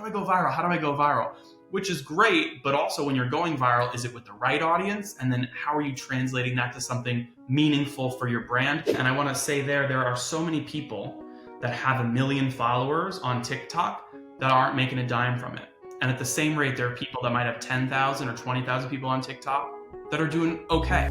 do I go viral? How do I go viral? Which is great, but also when you're going viral, is it with the right audience? And then how are you translating that to something meaningful for your brand? And I want to say there are so many people that have 1 million followers on TikTok that aren't making a dime from it. And at the same rate, there are people that might have 10,000 or 20,000 people on TikTok that are doing okay.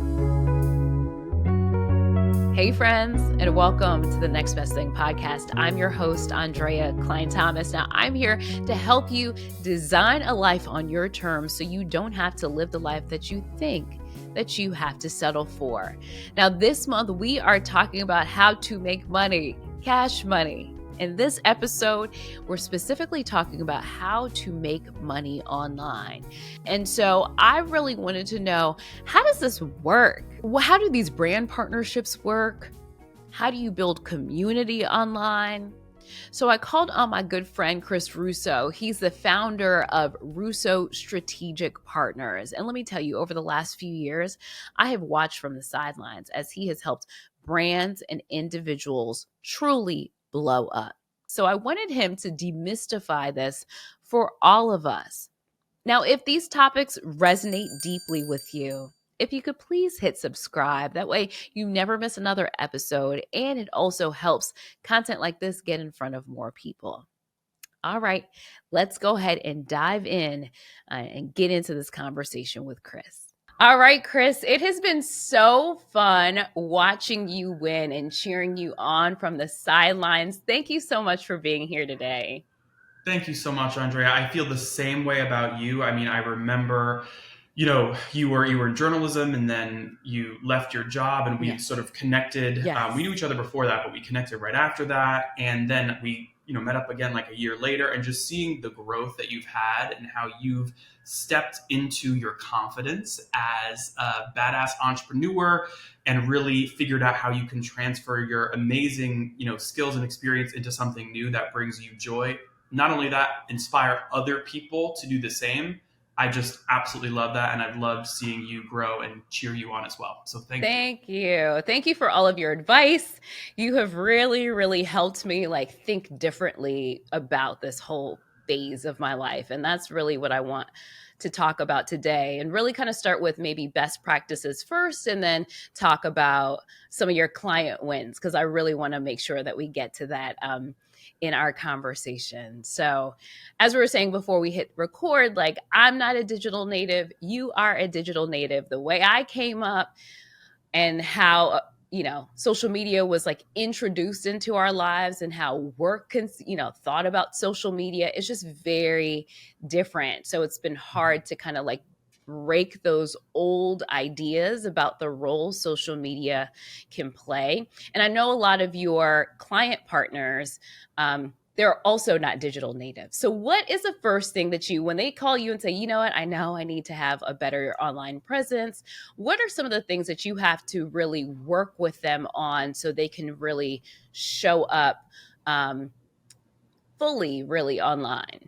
Hey friends, and welcome to the Next Best Thing podcast. I'm your host, Andrea Cline-Thomas. Now I'm here to help you design a life on your terms so you don't have to live the life that you think that you have to settle for. Now this month, we are talking about how to make money, cash money. In this episode, we're specifically talking about how to make money online. And so I really wanted to know, how does this work? How do these brand partnerships work? How do you build community online? So I called on my good friend, Chris Russo. He's the founder of Russo Strategic Partners. And let me tell you, over the last few years, I have watched from the sidelines as he has helped brands and individuals truly blow up. So I wanted him to demystify this for all of us. Now, if these topics resonate deeply with you, if you could please hit subscribe. That way you never miss another episode, and it also helps content like this get in front of more people. All right, let's go ahead and dive in and get into this conversation with Chris. All right, Chris, it has been so fun watching you win and cheering you on from the sidelines. Thank you so much for being here today. Thank you so much, Andrea. I feel the same way about you. I mean, I remember, you were in journalism, and then you left your job, and we sort of connected. Yes. We knew each other before that, but we connected right after that. And then we met up again like a year later, and just seeing the growth that you've had and how you've stepped into your confidence as a badass entrepreneur and really figured out how you can transfer your amazing, skills and experience into something new that brings you joy. Not only that, inspire other people to do the same. I just absolutely love that. And I've loved seeing you grow and cheer you on as well. So thank you. Thank you for all of your advice. You have really, really helped me think differently about this whole phase of my life. And that's really what I want to talk about today, and really kind of start with maybe best practices first, and then talk about some of your client wins, because I really want to make sure that we get to that in our conversation. So as we were saying before we hit record, I'm not a digital native. You are a digital native. The way I came up and how, social media was introduced into our lives, and how work thought about social media is just very different. So it's been hard to kind of break those old ideas about the role social media can play. And I know a lot of your client partners, they're also not digital natives. So what is the first thing that when they call you and say, you know what, I know I need to have a better online presence, what are some of the things that you have to really work with them on so they can really show up fully, really online?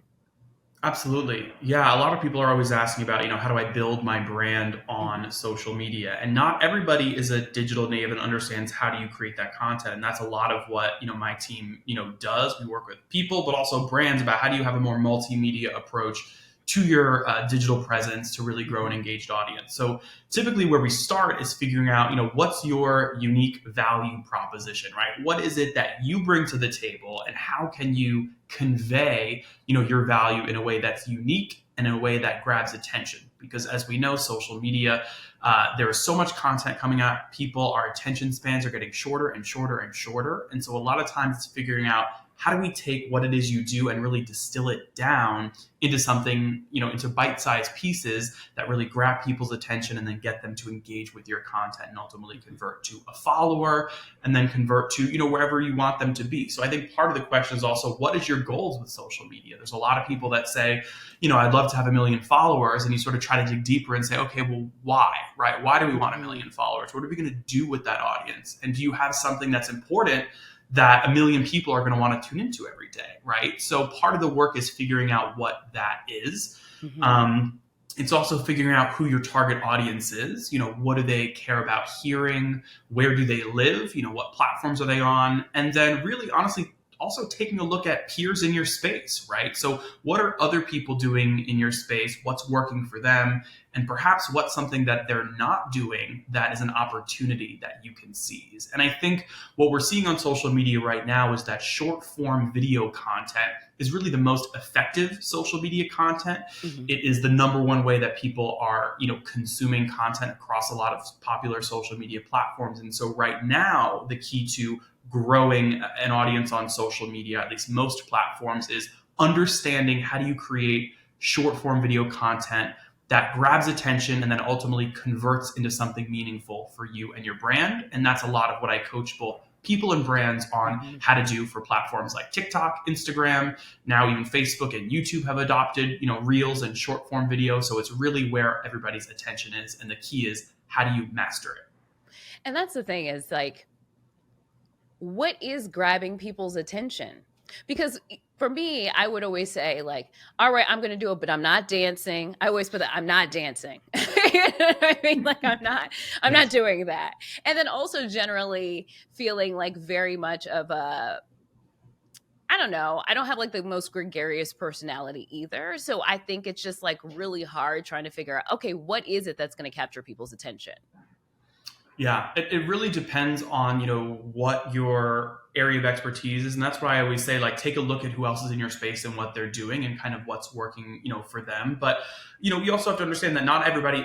Absolutely. Yeah. A lot of people are always asking about, how do I build my brand on social media? And not everybody is a digital native and understands how do you create that content. And that's a lot of what, my team, does. We work with people, but also brands about how do you have a more multimedia approach to your digital presence to really grow an engaged audience. So typically where we start is figuring out, what's your unique value proposition, right? What is it that you bring to the table, and how can you convey, your value in a way that's unique and in a way that grabs attention? Because as we know, social media, there is so much content coming out. Our attention spans are getting shorter and shorter and shorter. And so a lot of times it's figuring out, how do we take what it is you do and really distill it down into something, into bite-sized pieces that really grab people's attention, and then get them to engage with your content and ultimately convert to a follower, and then convert to, wherever you want them to be. So I think part of the question is also, what is your goals with social media? There's a lot of people that say, I'd love to have 1 million followers. And you sort of try to dig deeper and say, okay, well, why, right? Why do we want 1 million followers? What are we going to do with that audience? And do you have something that's important that 1 million people are going to want to tune into every day, right? So part of the work is figuring out what that is. Mm-hmm. It's also figuring out who your target audience is. What do they care about hearing? Where do they live? What platforms are they on? And then really, honestly, also taking a look at peers in your space, right? So what are other people doing in your space? What's working for them? And perhaps what's something that they're not doing that is an opportunity that you can seize. And I think what we're seeing on social media right now is that short form video content is really the most effective social media content. Mm-hmm. It is the number one way that people are, consuming content across a lot of popular social media platforms. And so right now, the key to growing an audience on social media, at least most platforms, is understanding how do you create short form video content that grabs attention and then ultimately converts into something meaningful for you and your brand. And that's a lot of what I coach both people and brands on how to do for platforms like TikTok, Instagram, now even Facebook and YouTube have adopted, reels and short form video. So it's really where everybody's attention is. And the key is, how do you master it? And that's the thing is like, what is grabbing people's attention? Because for me, I would always say like, all right, I'm going to do it, but I'm not dancing. I always put that I'm not dancing. You know what I mean? Like I'm not doing that. And then also generally feeling like very much of a, I don't know. I don't have like the most gregarious personality either. So I think it's just like really hard trying to figure out, okay, what is it that's going to capture people's attention? Yeah, it really depends on, what your area of expertise is. And that's why I always say, like, take a look at who else is in your space and what they're doing and kind of what's working, for them. But, you also have to understand that not everybody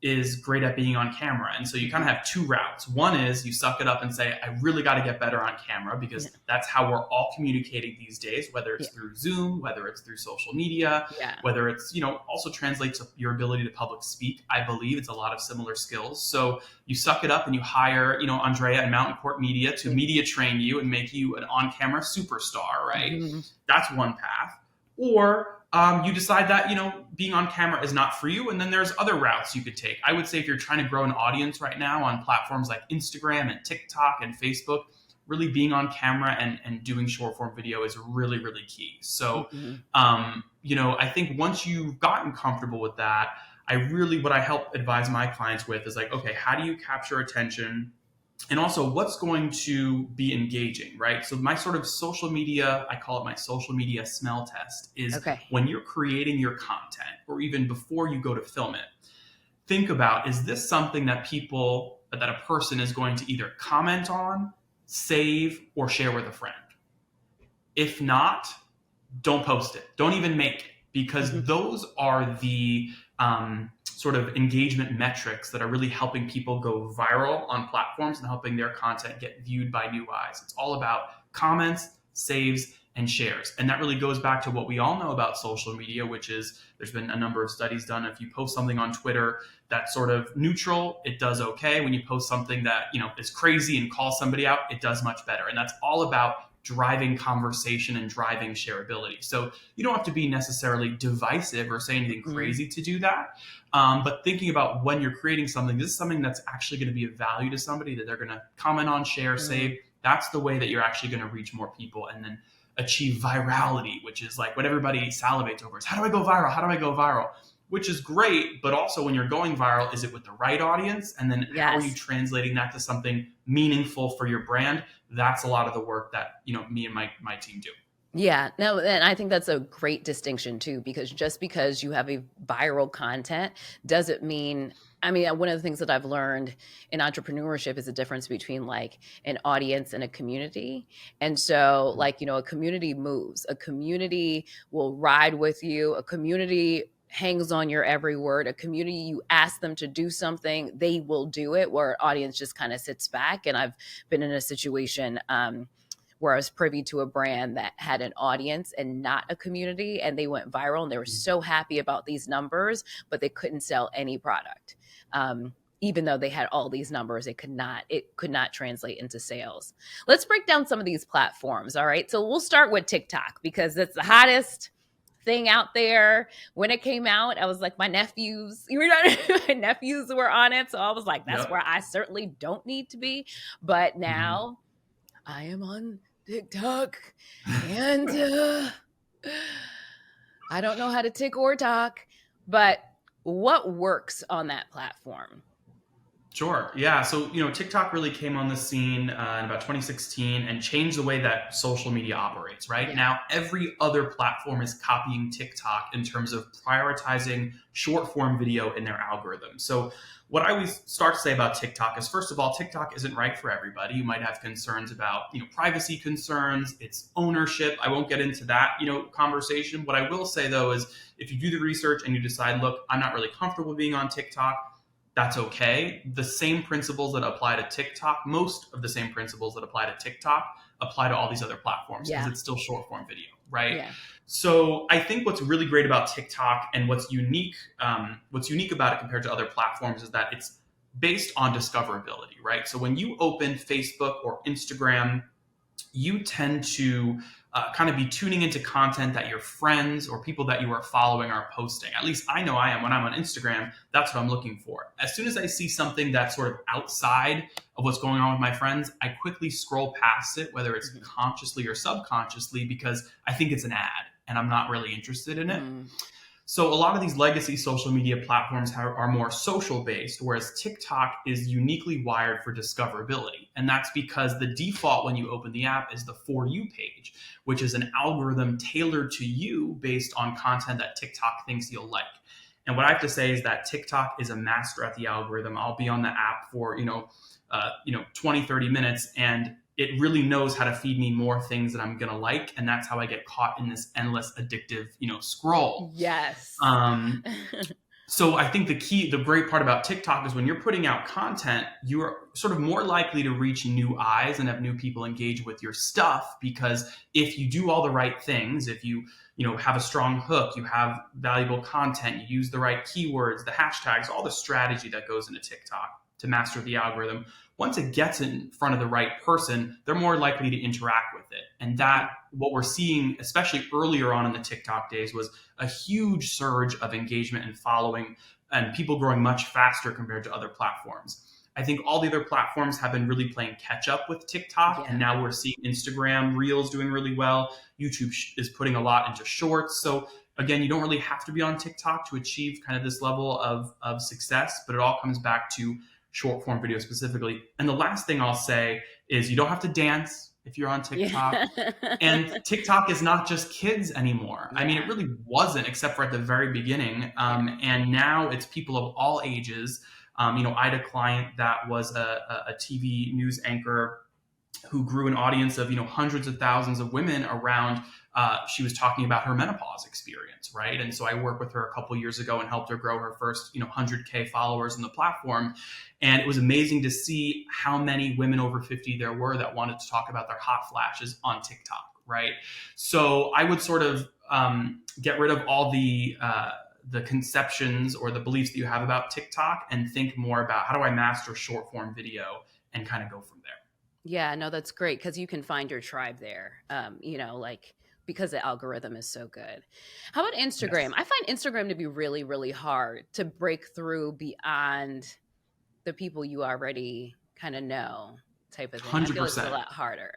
is great at being on camera. And so you kind of have two routes. One is you suck it up and say, I really got to get better on camera, because that's how we're all communicating these days, whether it's through Zoom, whether it's through social media, whether it's, also translates to your ability to public speak. I believe it's a lot of similar skills. So you suck it up and you hire, Andrea and Mountain Court Media to media train you and make you an on-camera superstar, right? Mm-hmm. That's one path. Or you decide that, being on camera is not for you. And then there's other routes you could take. I would say if you're trying to grow an audience right now on platforms like Instagram and TikTok and Facebook, really being on camera and doing short form video is really, really key. So, I think once you've gotten comfortable with that, what I help advise my clients with is like, okay, how do you capture attention? And also, what's going to be engaging, right? So my sort of social media, I call it my social media smell test, is when you're creating your content, or even before you go to film it, think about, is this something that a person is going to either comment on, save, or share with a friend? If not, don't post it. Don't even make it, because those are the sort of engagement metrics that are really helping people go viral on platforms and helping their content get viewed by new eyes. It's all about comments, saves, and shares. And that really goes back to what we all know about social media, which is there's been a number of studies done. If you post something on Twitter that's sort of neutral, it does okay. When you post something that, is crazy and calls somebody out, it does much better. And that's all about driving conversation and driving shareability. So you don't have to be necessarily divisive or say anything crazy to do that. But thinking about when you're creating something, this is something that's actually going to be of value to somebody that they're going to comment on, share, save. That's the way that you're actually going to reach more people and then achieve virality, which is like what everybody salivates over is, how do I go viral? How do I go viral? Which is great, but also when you're going viral, is it with the right audience? And then how are you translating that to something meaningful for your brand? That's a lot of the work that, me and my team do. Yeah, no, and I think that's a great distinction too, because just because you have a viral content doesn't mean, one of the things that I've learned in entrepreneurship is the difference between like an audience and a community. And so like, a community moves, a community will ride with you, a community hangs on your every word, a community, you ask them to do something, they will do it, where an audience just kind of sits back. And I've been in a situation where I was privy to a brand that had an audience and not a community, and they went viral and they were so happy about these numbers, but they couldn't sell any product. Even though they had all these numbers, it could not translate into sales. Let's break down some of these platforms. All right. So we'll start with TikTok because it's the hottest thing out there. When it came out, I was like, my nephews were on it. So I was like, that's where I certainly don't need to be. But now I am on TikTok and I don't know how to tick or talk, but what works on that platform? Sure. Yeah. So, TikTok really came on the scene in about 2016 and changed the way that social media operates, right? Yeah. Now, every other platform is copying TikTok in terms of prioritizing short form video in their algorithm. So, what I always start to say about TikTok is, first of all, TikTok isn't right for everybody. You might have concerns about, privacy concerns, its ownership. I won't get into that, conversation. What I will say though is if you do the research and you decide, look, I'm not really comfortable being on TikTok, that's okay. The same principles that apply to TikTok, most of the same principles that apply to TikTok apply to all these other platforms because Yeah. it's still short form video, right? Yeah. So I think what's really great about TikTok and what's unique about it compared to other platforms is that it's based on discoverability, right? So when you open Facebook or Instagram, you tend to kind of be tuning into content that your friends or people that you are following are posting. At least I know I am when I'm on Instagram. That's what I'm looking for. As soon as I see something that's sort of outside of what's going on with my friends, I quickly scroll past it, whether it's consciously or subconsciously, because I think it's an ad and I'm not really interested in it. So a lot of these legacy social media platforms are more social based, whereas TikTok is uniquely wired for discoverability. And that's because the default when you open the app is the For You page, which is an algorithm tailored to you based on content that TikTok thinks you'll like. And what I have to say is that TikTok is a master at the algorithm. I'll be on the app for, 20, 30 minutes, and it really knows how to feed me more things that I'm going to like. And that's how I get caught in this endless addictive, scroll. Yes. So I think the great part about TikTok is when you're putting out content, you're sort of more likely to reach new eyes and have new people engage with your stuff, because if you do all the right things, if you have a strong hook, you have valuable content, you use the right keywords, the hashtags, all the strategy that goes into TikTok to master the algorithm. Once it gets in front of the right person, they're more likely to interact with it. And that, what we're seeing, especially earlier on in the TikTok days, was a huge surge of engagement and following, and people growing much faster compared to other platforms. I think all the other platforms have been really playing catch up with TikTok. And now we're seeing Instagram Reels doing really well. YouTube is putting a lot into shorts. So again, you don't really have to be on TikTok to achieve kind of this level of success, but it all comes back to short form video specifically. And the last thing I'll say is you don't have to dance if you're on TikTok. Yeah. And TikTok is not just kids anymore. I mean, it really wasn't, except for at the very beginning. And now it's people of all ages. I had a client that was a TV news anchor who grew an audience of hundreds of thousands of women around. She was talking about her menopause experience, right? And so I worked with her a couple years ago and helped her grow her first 100K followers on the platform. And it was amazing to see how many women over 50 there were that wanted to talk about their hot flashes on TikTok, right? So I would sort of get rid of all the conceptions or the beliefs that you have about TikTok and think more about how do I master short form video and kind of go from there. Yeah, no, that's great because you can find your tribe there, because the algorithm is so good. How about Instagram? Yes. I find Instagram to be really, really hard to break through beyond the people you already kind of know type of thing. 100%. I feel it's a lot harder.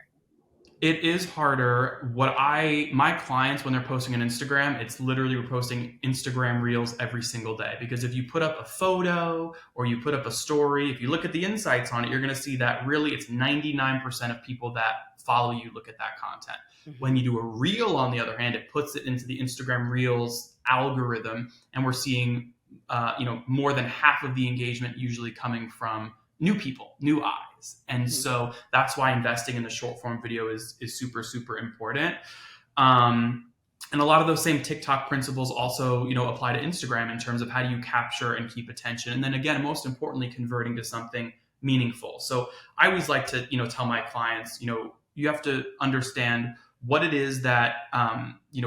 It is harder. My clients, when they're posting on Instagram, it's literally we're posting Instagram Reels every single day. Because if you put up a photo or you put up a story, if you look at the insights on it, you're going to see that really it's 99% of people that follow you look at that content. Mm-hmm. When you do a Reel, on the other hand, it puts it into the Instagram Reels algorithm, and we're seeing more than half of the engagement usually coming from new people, new eyes. And so that's why investing in the short form video is super, super important. And a lot of those same TikTok principles also, apply to Instagram in terms of how do you capture and keep attention. And then again, most importantly, converting to something meaningful. So I always like to, tell my clients, you have to understand what it is that,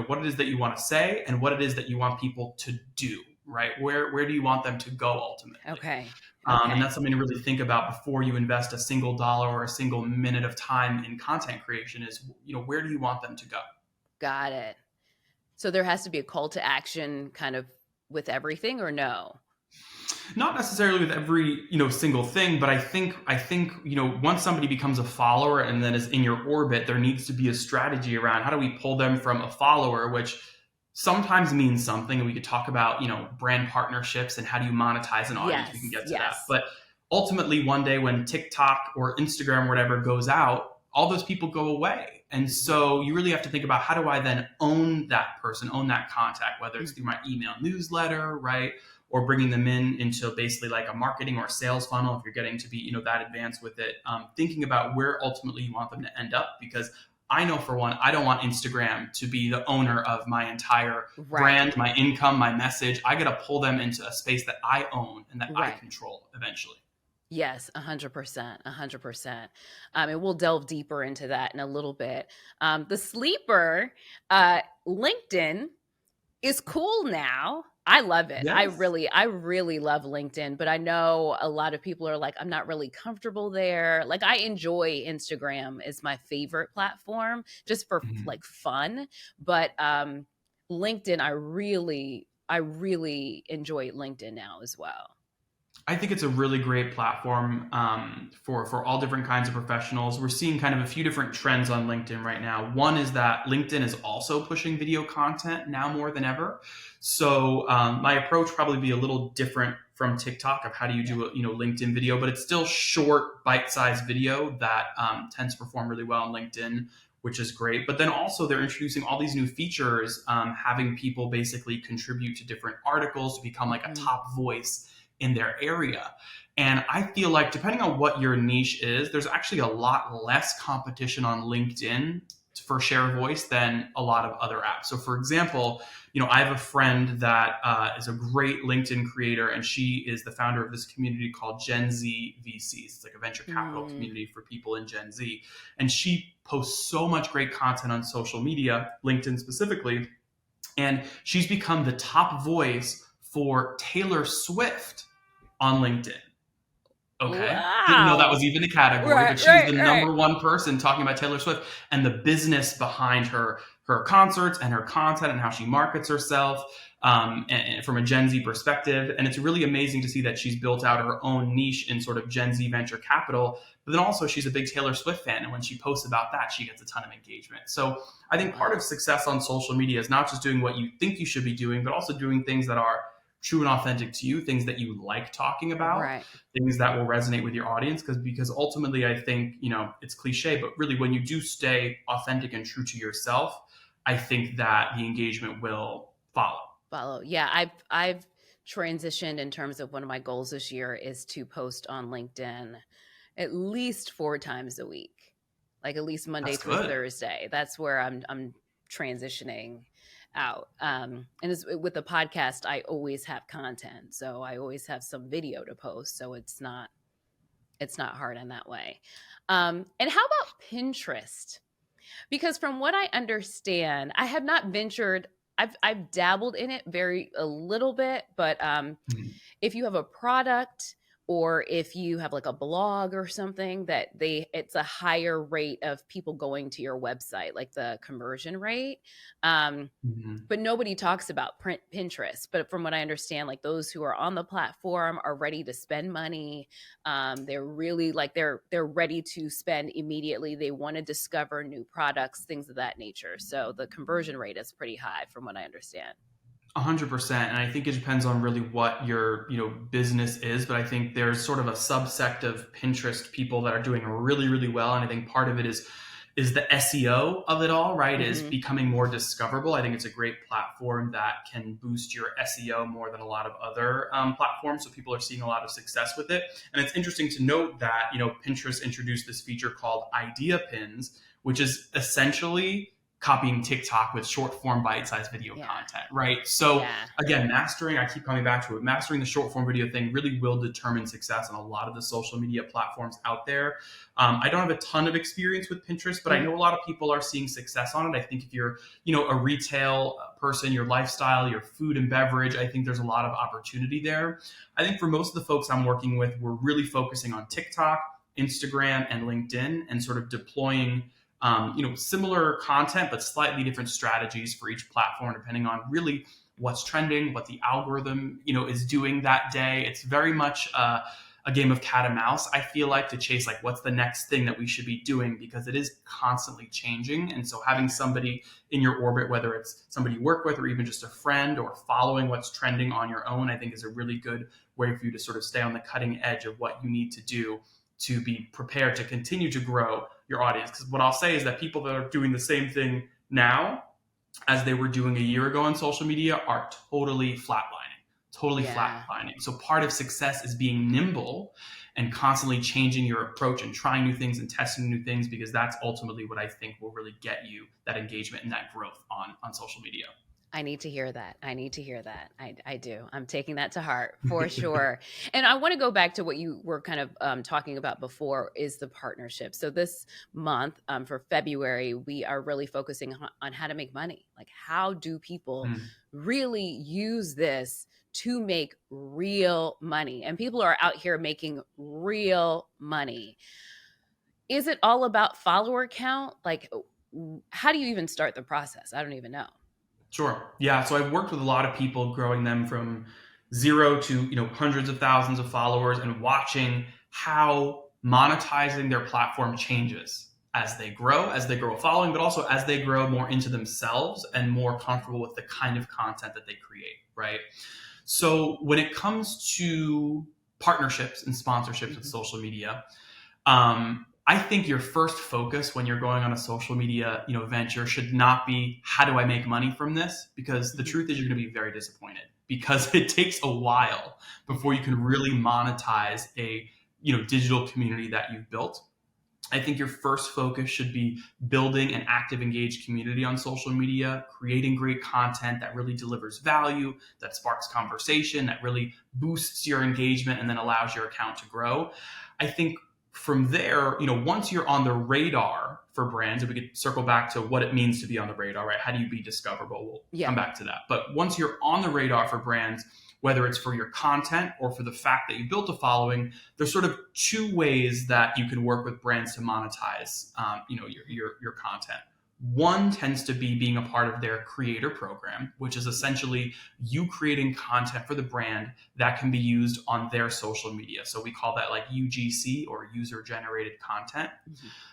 what it is that you want to say and what it is that you want people to do, right? Where do you want them to go ultimately? Okay. And that's something to really think about before you invest a single dollar or a single minute of time in content creation is, where do you want them to go? Got it. So there has to be a call to action kind of with everything, or no? Not necessarily with every, single thing, but I think, once somebody becomes a follower and then is in your orbit, there needs to be a strategy around how do we pull them from a follower, which sometimes means something. And we could talk about, brand partnerships and how do you monetize an audience. We can get to that. But ultimately one day when TikTok or Instagram or whatever goes out, all those people go away. And so you really have to think about, how do I then own that person, own that contact, whether it's through my email newsletter, right? Or bringing them into basically like a marketing or sales funnel if you're getting to be, that advanced with it. Thinking about where ultimately you want them to end up, because I know for one, I don't want Instagram to be the owner of my entire brand, my income, my message. I got to pull them into a space that I own and that I control eventually. Yes, 100%, 100%. And we'll delve deeper into that in a little bit. The sleeper, LinkedIn is cool now. I love it. Yes. I really love LinkedIn, but I know a lot of people are like, I'm not really comfortable there. Like, I enjoy Instagram is my favorite platform just for like fun. But LinkedIn, I really enjoy LinkedIn now as well. I think it's a really great platform for all different kinds of professionals. We're seeing kind of a few different trends on LinkedIn right now. One is that LinkedIn is also pushing video content now more than ever. So my approach probably be a little different from TikTok of how do you do a LinkedIn video, but it's still short, bite-sized video that tends to perform really well on LinkedIn, which is great. But then also they're introducing all these new features, having people basically contribute to different articles to become like a top voice in their area. And I feel like depending on what your niche is, there's actually a lot less competition on LinkedIn for share of voice than a lot of other apps. So for example, I have a friend that is a great LinkedIn creator, and she is the founder of this community called Gen Z VCs. It's like a venture capital community for people in Gen Z. And she posts so much great content on social media, LinkedIn specifically. And she's become the top voice for Taylor Swift on LinkedIn. Okay. Wow. Didn't know that was even a category, but she's the number one person talking about Taylor Swift and the business behind her concerts and her content and how she markets herself, and from a Gen Z perspective. And it's really amazing to see that she's built out her own niche in sort of Gen Z venture capital. But then also she's a big Taylor Swift fan. And when she posts about that, she gets a ton of engagement. So I think part of success on social media is not just doing what you think you should be doing, but also doing things that are true and authentic to you, things that you like talking about, things that will resonate with your audience. Because ultimately, I think, it's cliche, but really when you do stay authentic and true to yourself, I think that the engagement will follow. Yeah, I've transitioned in terms of one of my goals this year is to post on LinkedIn at least 4 times a week, like at least Monday through Thursday. That's where I'm transitioning out. And with the podcast, I always have content. So I always have some video to post. So it's not hard in that way. And how about Pinterest? Because from what I understand, I have not ventured, I've dabbled in it a little bit, but if you have a product or if you have like a blog or something that it's a higher rate of people going to your website, like the conversion rate. But nobody talks about Pinterest. But from what I understand, like those who are on the platform are ready to spend money. They're really like, they're ready to spend immediately. They want to discover new products, things of that nature. So the conversion rate is pretty high from what I understand. 100%. And I think it depends on really what your business is. But I think there's sort of a subsect of Pinterest people that are doing really, really well. And I think part of it is the SEO of it all, right? Is becoming more discoverable. I think it's a great platform that can boost your SEO more than a lot of other platforms. So people are seeing a lot of success with it. And it's interesting to note that, Pinterest introduced this feature called idea pins, which is essentially copying TikTok with short form bite-sized video content, right? So again, I keep coming back to it, mastering the short form video thing really will determine success on a lot of the social media platforms out there. I don't have a ton of experience with Pinterest, but I know a lot of people are seeing success on it. I think if you're, a retail person, your lifestyle, your food and beverage, I think there's a lot of opportunity there. I think for most of the folks I'm working with, we're really focusing on TikTok, Instagram, and LinkedIn, and sort of deploying similar content, but slightly different strategies for each platform, depending on really what's trending, what the algorithm, is doing that day. It's very much a a game of cat and mouse, I feel like, to chase like what's the next thing that we should be doing, because it is constantly changing. And so having somebody in your orbit, whether it's somebody you work with or even just a friend, or following what's trending on your own, I think is a really good way for you to sort of stay on the cutting edge of what you need to do to be prepared to continue to grow your audience. Because what I'll say is that people that are doing the same thing now as they were doing a year ago on social media are totally flatlining. So part of success is being nimble and constantly changing your approach and trying new things and testing new things, because that's ultimately what I think will really get you that engagement and that growth on social media. I need to hear that. I do. I'm taking that to heart for sure. And I want to go back to what you were kind of talking about before, is the partnership. So this month, for February, we are really focusing on how to make money. Like, how do people really use this to make real money? And people are out here making real money. Is it all about follower count? Like, how do you even start the process? I don't even know. Sure. Yeah. So I've worked with a lot of people, growing them from zero to, hundreds of thousands of followers, and watching how monetizing their platform changes as they grow a following, but also as they grow more into themselves and more comfortable with the kind of content that they create. Right. So when it comes to partnerships and sponsorships with social media, I think your first focus when you're going on a social media, venture should not be, how do I make money from this? Because the truth is, you're going to be very disappointed, because it takes a while before you can really monetize a, digital community that you've built. I think your first focus should be building an active, engaged community on social media, creating great content that really delivers value, that sparks conversation, that really boosts your engagement and then allows your account to grow. I think from there, once you're on the radar for brands, if we could circle back to what it means to be on the radar, right? How do you be discoverable? We'll come back to that. But once you're on the radar for brands, whether it's for your content or for the fact that you built a following, there's sort of two ways that you can work with brands to monetize, your content. One tends to be being a part of their creator program, which is essentially you creating content for the brand that can be used on their social media. So we call that like UGC, or user generated content.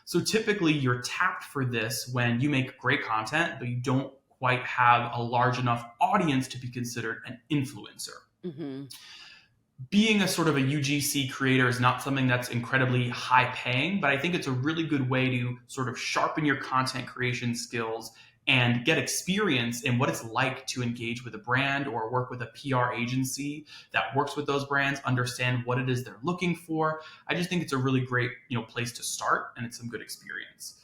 So typically you're tapped for this when you make great content, but you don't quite have a large enough audience to be considered an influencer. Being a sort of a UGC creator is not something that's incredibly high paying, but I think it's a really good way to sort of sharpen your content creation skills and get experience in what it's like to engage with a brand or work with a PR agency that works with those brands, understand what it is they're looking for. I just think it's a really great, place to start, and it's some good experience.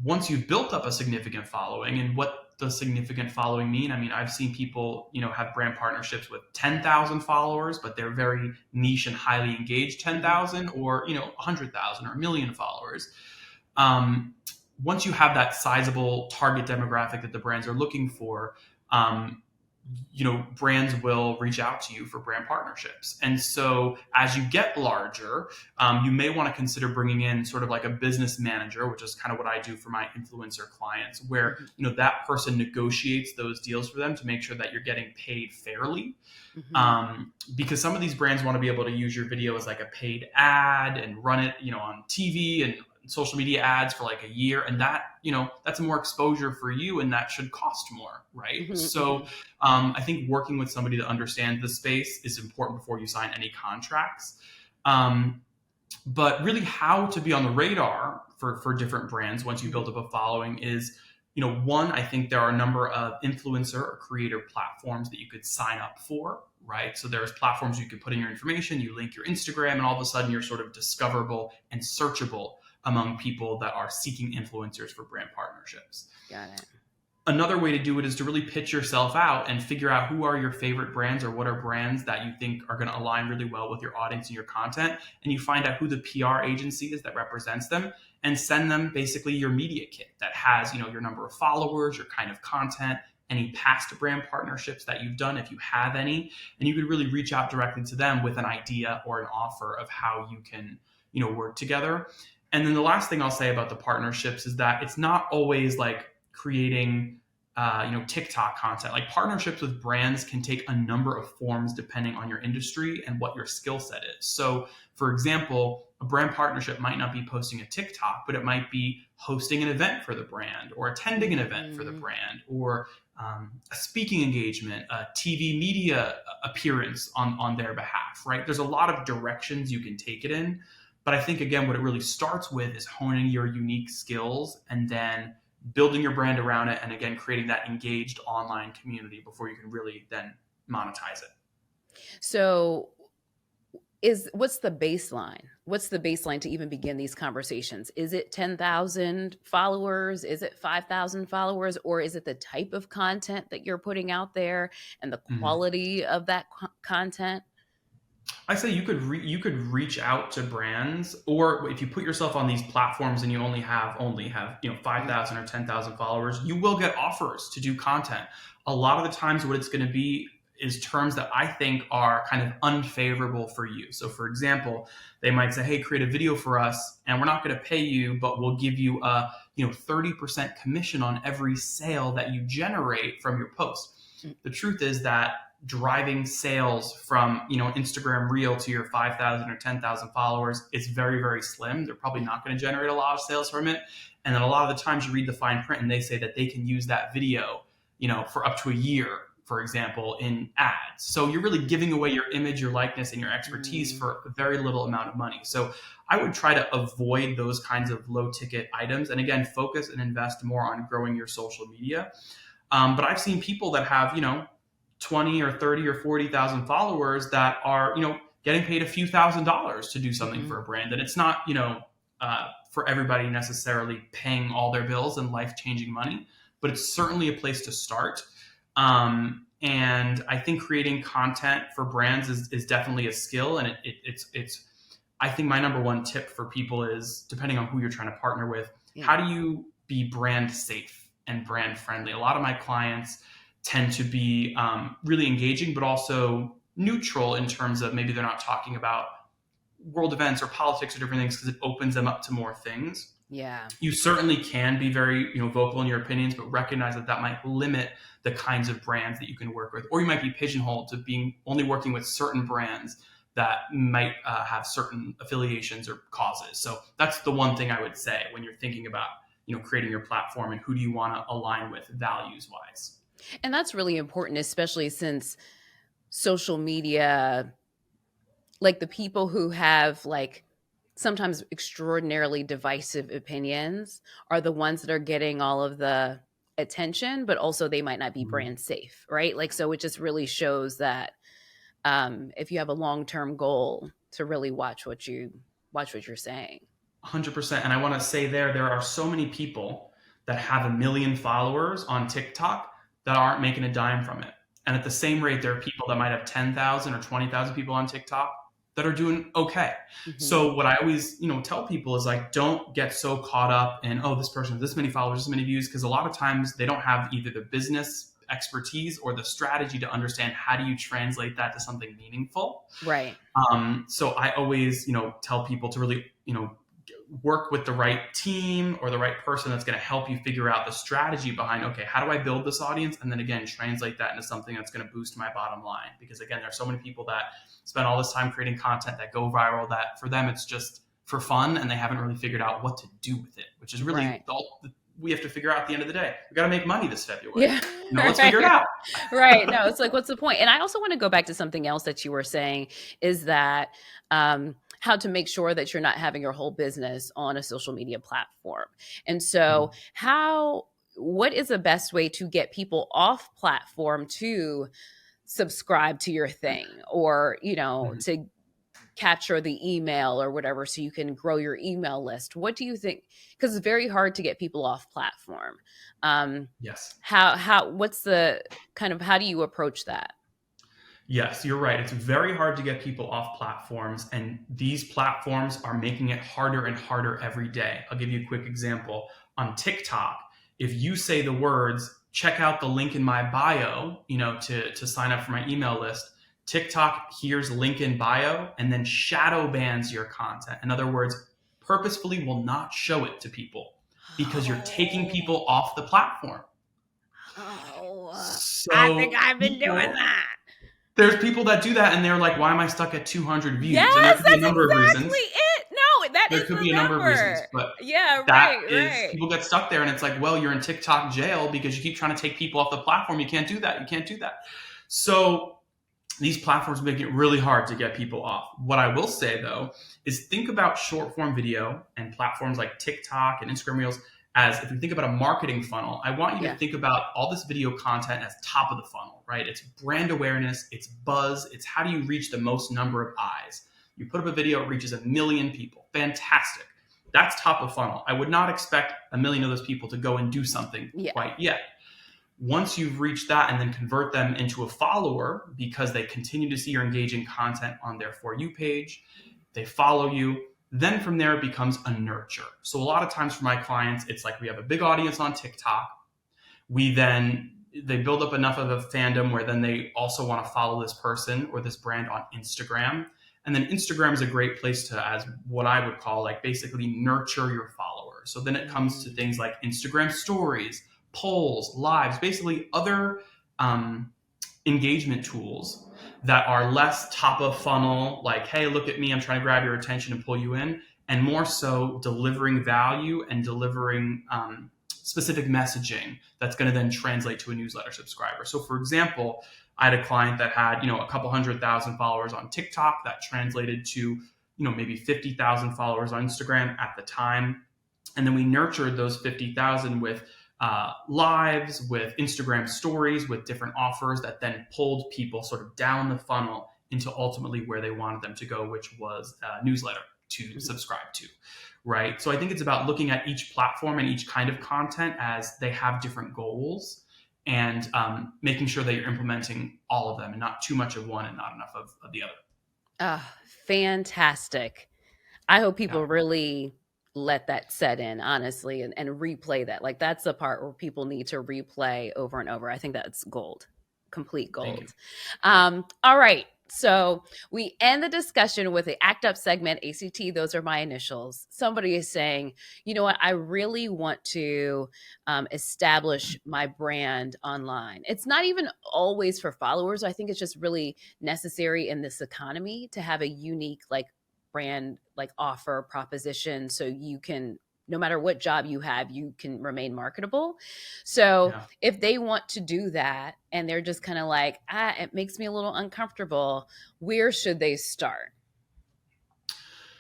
Once you've built up a significant following, and what does significant following mean? I mean, I've seen people, have brand partnerships with 10,000 followers, but they're very niche and highly engaged 10,000, or, 100,000 or a million followers. Once you have that sizable target demographic that the brands are looking for, brands will reach out to you for brand partnerships. And so as you get larger, you may want to consider bringing in sort of like a business manager, which is kind of what I do for my influencer clients, where, that person negotiates those deals for them to make sure that you're getting paid fairly. Because some of these brands want to be able to use your video as like a paid ad and run it, on TV and social media ads for like a year, and that, that's more exposure for you, and that should cost more, right? So I think working with somebody that understands the space is important before you sign any contracts. But really, how to be on the radar for different brands once you build up a following is, one, I think there are a number of influencer or creator platforms that you could sign up for, right? So there's platforms you could put in your information, you link your Instagram, and all of a sudden you're sort of discoverable and searchable among people that are seeking influencers for brand partnerships. Got it. Another way to do it is to really pitch yourself out and figure out who are your favorite brands, or what are brands that you think are going to align really well with your audience and your content. And you find out who the PR agency is that represents them, and send them basically your media kit that has, your number of followers, your kind of content, any past brand partnerships that you've done, if you have any. And you could really reach out directly to them with an idea or an offer of how you can, work together. And then the last thing I'll say about the partnerships is that it's not always like creating TikTok content. Like partnerships with brands can take a number of forms depending on your industry and what your skill set is. So, for example, a brand partnership might not be posting a TikTok, but it might be hosting an event for the brand or attending an event for the brand or a speaking engagement, a TV media appearance on their behalf, right? There's a lot of directions you can take it in. But I think, again, what it really starts with is honing your unique skills and then building your brand around it. And again, creating that engaged online community before you can really then monetize it. So what's the baseline? What's the baseline to even begin these conversations? Is it 10,000 followers? Is it 5,000 followers? Or is it the type of content that you're putting out there and the quality of that content? I say you could reach out to brands, or if you put yourself on these platforms and you only have 5,000 or 10,000 followers, you will get offers to do content. A lot of the times, what it's going to be is terms that I think are kind of unfavorable for you. So, for example, they might say, "Hey, create a video for us, and we're not going to pay you, but we'll give you a 30% commission on every sale that you generate from your post." The truth is that driving sales from Instagram reel to your 5,000 or 10,000 followers is very, very slim. They're probably not going to generate a lot of sales from it. And then a lot of the times you read the fine print and they say that they can use that video for up to a year, for example, in ads. So you're really giving away your image, your likeness, and your expertise for a very little amount of money. So I would try to avoid those kinds of low ticket items, and again, focus and invest more on growing your social media. But I've seen people that have 20 or 30 or 40,000 followers that are getting paid a few $1,000s to do something for a brand, and it's not for everybody necessarily paying all their bills and life-changing money, but it's certainly a place to start. And I think creating content for brands is definitely a skill, and it's I think my number one tip for people is, depending on who you're trying to partner with, how do you be brand safe and brand friendly? A lot of my clients tend to be really engaging, but also neutral in terms of maybe they're not talking about world events or politics or different things, because it opens them up to more things. Yeah. You certainly can be very vocal in your opinions, but recognize that might limit the kinds of brands that you can work with, or you might be pigeonholed to being only working with certain brands that might have certain affiliations or causes. So that's the one thing I would say when you're thinking about creating your platform and who do you want to align with values wise. And that's really important, especially since social media, like the people who have sometimes extraordinarily divisive opinions are the ones that are getting all of the attention, but also they might not be brand safe, right? So it just really shows that if you have a long-term goal, to really watch what you're saying. 100%. And I want to say there are so many people that have 1 million followers on TikTok that aren't making a dime from it. And at the same rate, there are people that might have 10,000 or 20,000 people on TikTok that are doing okay. So what I always, tell people is don't get so caught up in, this person has this many followers, this many views, because a lot of times they don't have either the business expertise or the strategy to understand how do you translate that to something meaningful. Right. So I always, tell people to really, work with the right team or the right person that's going to help you figure out the strategy behind, okay, how do I build this audience? And then again, translate that into something that's going to boost my bottom line. Because again, there are so many people that spend all this time creating content that go viral that for them, it's just for fun. And they haven't really figured out what to do with it, which is really we have to figure out at the end of the day. We got to make money this February. Yeah. Let's figure it out. Right. No, it's what's the point? And I also want to go back to something else that you were saying is that, how to make sure that you're not having your whole business on a social media platform. And so what is the best way to get people off platform to subscribe to your thing or, to capture the email or whatever, so you can grow your email list? What do you think? Because it's very hard to get people off platform. Yes. What's the how do you approach that? Yes, you're right. It's very hard to get people off platforms, and these platforms are making it harder and harder every day. I'll give you a quick example. On TikTok, if you say the words, check out the link in my bio, to sign up for my email list, TikTok hears link in bio and then shadow bans your content. In other words, purposefully will not show it to people because you're taking people off the platform. I think So I've been doing that. there's people that do that and they're like, why am I stuck at 200 views? And there Yes, could be a that's number of exactly reasons. it. No, that There is could the be a number of reasons, number. but Yeah, that right, is, right. people get stuck there and it's like, well, you're in TikTok jail because you keep trying to take people off the platform. You can't do that. You can't do that. So these platforms make it really hard to get people off. What I will say though is think about short form video and platforms like TikTok and Instagram Reels as, if you think about a marketing funnel, I want you to think about all this video content as top of the funnel, right? It's brand awareness, it's buzz, it's how do you reach the most number of eyes. You put up a video, it reaches 1 million people. Fantastic. That's top of funnel. I would not expect 1 million of those people to go and do something quite yet. Once you've reached that and then convert them into a follower because they continue to see your engaging content on their For You page, they follow you, then from there it becomes a nurture. So a lot of times for my clients, it's like we have a big audience on TikTok. They build up enough of a fandom where then they also want to follow this person or this brand on Instagram. And then Instagram is a great place to, as what I would call, like, basically nurture your followers. So then it comes to things like Instagram stories, polls, lives, basically other engagement tools that are less top of funnel, like, hey, look at me, I'm trying to grab your attention and pull you in, and more so delivering value and delivering specific messaging that's going to then translate to a newsletter subscriber. So for example, I had a client that had, a couple 100,000 followers on TikTok that translated to, maybe 50,000 followers on Instagram at the time. And then we nurtured those 50,000 with lives, with Instagram stories, with different offers that then pulled people sort of down the funnel into ultimately where they wanted them to go, which was a newsletter to subscribe to, right? So I think it's about looking at each platform and each kind of content as they have different goals, and making sure that you're implementing all of them and not too much of one and not enough of the other. Fantastic. I hope people really let that set in, honestly, and replay that. Like, that's the part where people need to replay over and over. I think that's gold, complete gold. All right. So we end the discussion with the ACT UP segment, ACT, those are my initials. Somebody is saying, you know what, I really want to establish my brand online. It's not even always for followers. I think it's just really necessary in this economy to have a unique, like, brand, like, offer proposition, so you can, no matter what job you have, you can remain marketable. So if they want to do that and they're just kind of like, it makes me a little uncomfortable, where should they start?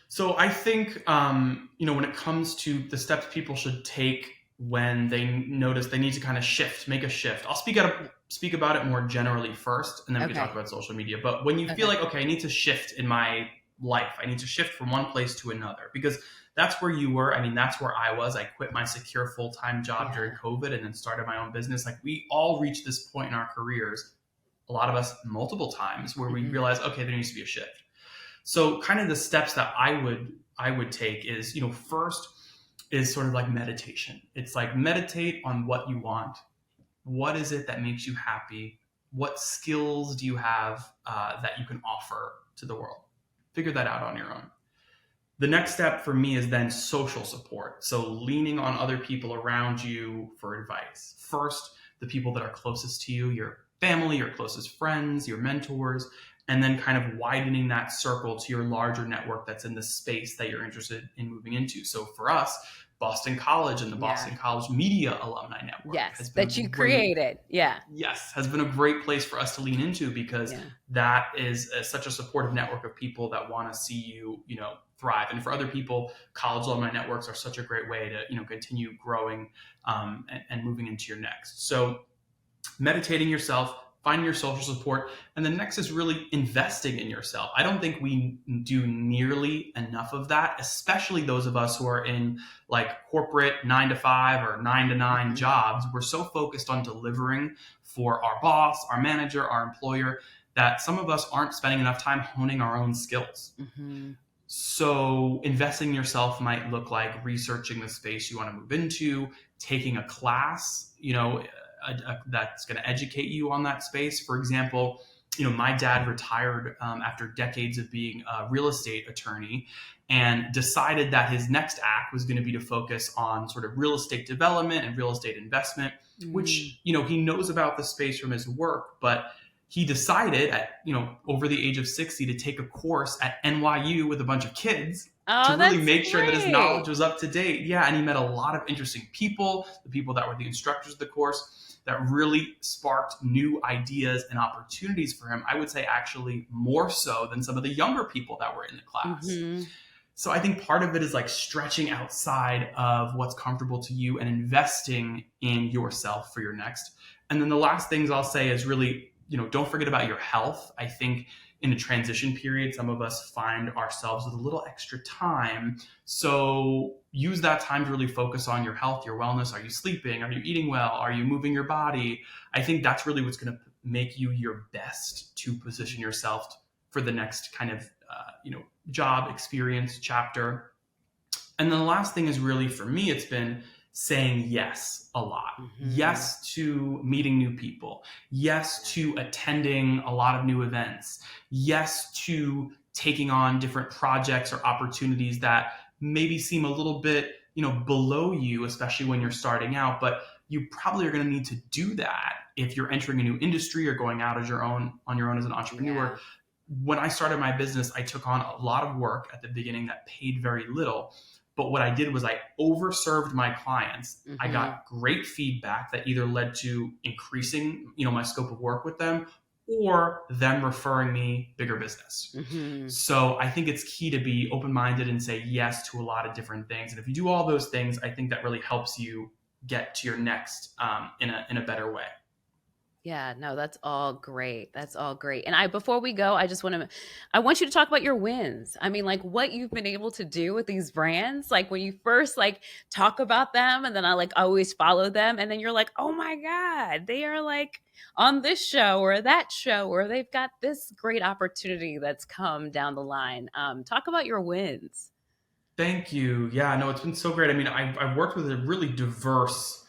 So I think, when it comes to the steps people should take when they notice they need to kind of make a shift. I'll speak about it more generally first, and then we can talk about social media. But when you feel like, okay, I need to shift in my life, I need to shift from one place to another, because that's where you were. I mean, that's where I was. I quit my secure full-time job during COVID and then started my own business. Like, we all reach this point in our careers, a lot of us multiple times, where we realize, okay, there needs to be a shift. So kind of the steps that I would take is, first is sort of like meditation. It's like, meditate on what you want. What is it that makes you happy? What skills do you have that you can offer to the world? Figure that out on your own. The next step for me is then social support. So leaning on other people around you for advice. First, the people that are closest to you, your family, your closest friends, your mentors, and then kind of widening that circle to your larger network that's in the space that you're interested in moving into. So for us, Boston College and the Boston College Media Alumni Network. Yes, that you created. Yes, has been a great place for us to lean into, because that is such a supportive network of people that want to see you, thrive. And for other people, college alumni networks are such a great way to, continue growing and moving into your next. So meditating yourself, finding your social support. And the next is really investing in yourself. I don't think we do nearly enough of that, especially those of us who are in like corporate 9-to-5 or 9-to-9 jobs. We're so focused on delivering for our boss, our manager, our employer, that some of us aren't spending enough time honing our own skills. So investing in yourself might look like researching the space you want to move into, taking a class, that's going to educate you on that space. For example, my dad retired after decades of being a real estate attorney, and decided that his next act was going to be to focus on sort of real estate development and real estate investment, which, he knows about the space from his work, but he decided at, over the age of 60 to take a course at NYU with a bunch of kids to Oh, really that's make sure that his knowledge great. was up to date. Yeah. And he met a lot of interesting people, the people that were the instructors of the course, that really sparked new ideas and opportunities for him. I would say actually more so than some of the younger people that were in the class. Mm-hmm. So I think part of it is like stretching outside of what's comfortable to you and investing in yourself for your next. And then the last things I'll say is really, don't forget about your health. I think in a transition period, some of us find ourselves with a little extra time. So use that time to really focus on your health, your wellness. Are you sleeping? Are you eating well? Are you moving your body? I think that's really what's going to make you your best to position yourself for the next kind of, job experience chapter. And then the last thing is really, for me, it's been saying yes a lot. Yes to meeting new people. Yes to attending a lot of new events. Yes to taking on different projects or opportunities that maybe seem a little bit, below you, especially when you're starting out, but you probably are going to need to do that if you're entering a new industry or going out on your own as an entrepreneur. Yeah. When I started my business, I took on a lot of work at the beginning that paid very little. But what I did was I overserved my clients. I got great feedback that either led to increasing, my scope of work with them, or them referring me bigger business. So I think it's key to be open-minded and say yes to a lot of different things. And if you do all those things, I think that really helps you get to your next in a better way. Yeah, no, that's all great. That's all great. And before we go, I want you to talk about your wins. I mean, like what you've been able to do with these brands. Like when you first talk about them, and then I always follow them, and then you're like, oh my God, they are like on this show or that show, or they've got this great opportunity that's come down the line. Talk about your wins. Thank you. Yeah, no, it's been so great. I mean, I've worked with a really diverse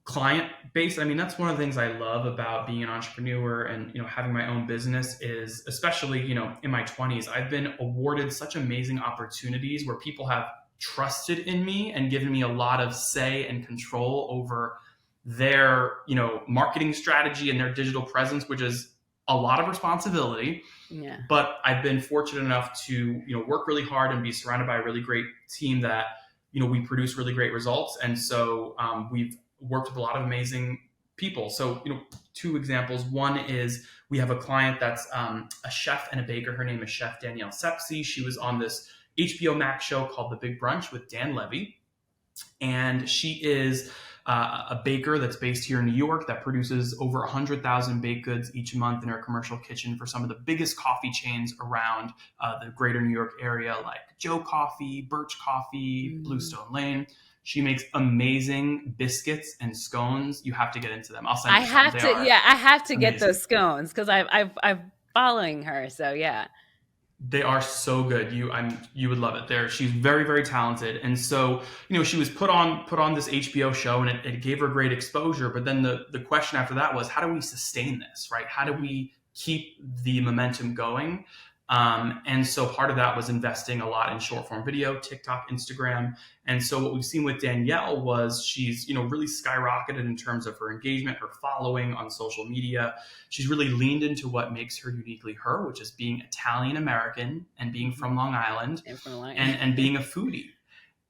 client base. I mean, that's one of the things I love about being an entrepreneur and, having my own business is, especially, in my 20s, I've been awarded such amazing opportunities where people have trusted in me and given me a lot of say and control over their, marketing strategy and their digital presence, which is a lot of responsibility. Yeah. But I've been fortunate enough to, work really hard and be surrounded by a really great team that, we produce really great results. And so we've worked with a lot of amazing people. So, two examples. One is we have a client that's a chef and a baker. Her name is Chef Danielle Sepsi. She was on this HBO Max show called The Big Brunch with Dan Levy. And she is a baker that's based here in New York that produces over 100,000 baked goods each month in her commercial kitchen for some of the biggest coffee chains around the greater New York area, like Joe Coffee, Birch Coffee, Bluestone Lane. She makes amazing biscuits and scones. You have to get into them. I'll send you some. I have to amazing. Get those scones because I'm following her. So yeah. They are so good. You would love it. She's very, very talented. And so, she was put on this HBO show, and it gave her great exposure. But then the question after that was, how do we sustain this, right? How do we keep the momentum going? And so part of that was investing a lot in short form video, TikTok, Instagram. And so what we've seen with Danielle was she's, really skyrocketed in terms of her engagement, her following on social media. She's really leaned into what makes her uniquely her, which is being Italian American and being from Long Island and being a foodie.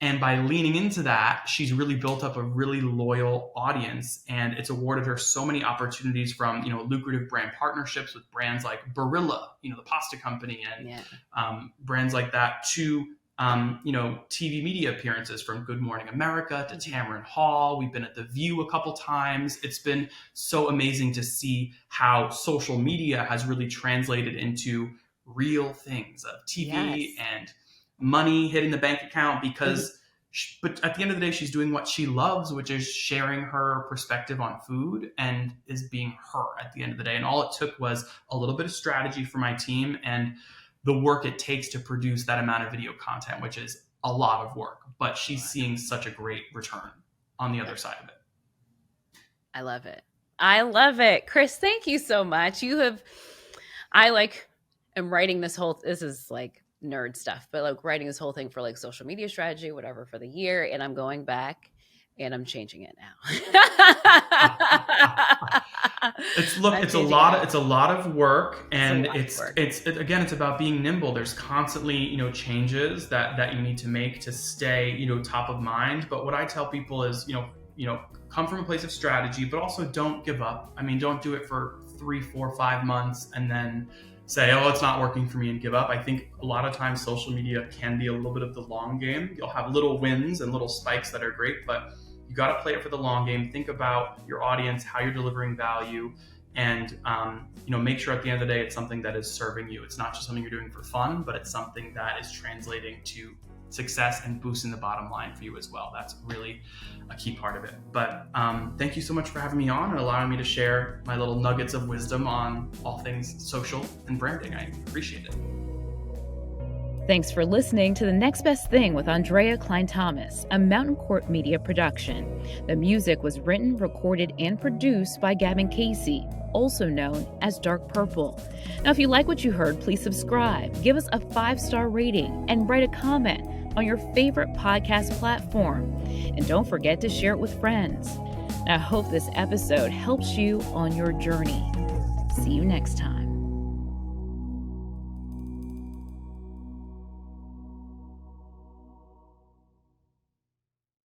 And by leaning into that, she's really built up a really loyal audience, and it's awarded her so many opportunities from, lucrative brand partnerships with brands like Barilla, the pasta company, and brands like that, to, TV media appearances from Good Morning America to Tamron Hall. We've been at The View a couple times. It's been so amazing to see how social media has really translated into real things of TV and money hitting the bank account, because but at the end of the day, she's doing what she loves, which is sharing her perspective on food and is being her at the end of the day. And all it took was a little bit of strategy for my team and the work it takes to produce that amount of video content, which is a lot of work, but she's seeing such a great return on the other side of it. I love it. I love it. Chris, thank you so much. I like am writing this is like nerd stuff, but like writing this whole thing for like social media strategy, whatever, for the year. And I'm going back and I'm changing it now. It's a lot of work, and it's about being nimble. There's constantly, changes that you need to make to stay, top of mind. But what I tell people is, come from a place of strategy, but also don't give up. I mean, don't do it for 3, 4, 5 months and then say, oh, it's not working for me, and give up. I think a lot of times social media can be a little bit of the long game. You'll have little wins and little spikes that are great, but you got to play it for the long game. Think about your audience, how you're delivering value, and make sure at the end of the day it's something that is serving you. It's not just something you're doing for fun, but it's something that is translating to success and boosting the bottom line for you as well. That's really a key part of it. But thank you so much for having me on and allowing me to share my little nuggets of wisdom on all things social and branding. I appreciate it. Thanks for listening to The Next Best Thing with Andrea Cline-Thomas, a Mountain Court Media production. The music was written, recorded, and produced by Gavin Casey, also known as Dark Purple. Now, if you like what you heard, please subscribe, give us a 5-star rating, and write a comment on your favorite podcast platform. And don't forget to share it with friends. Now, I hope this episode helps you on your journey. See you next time.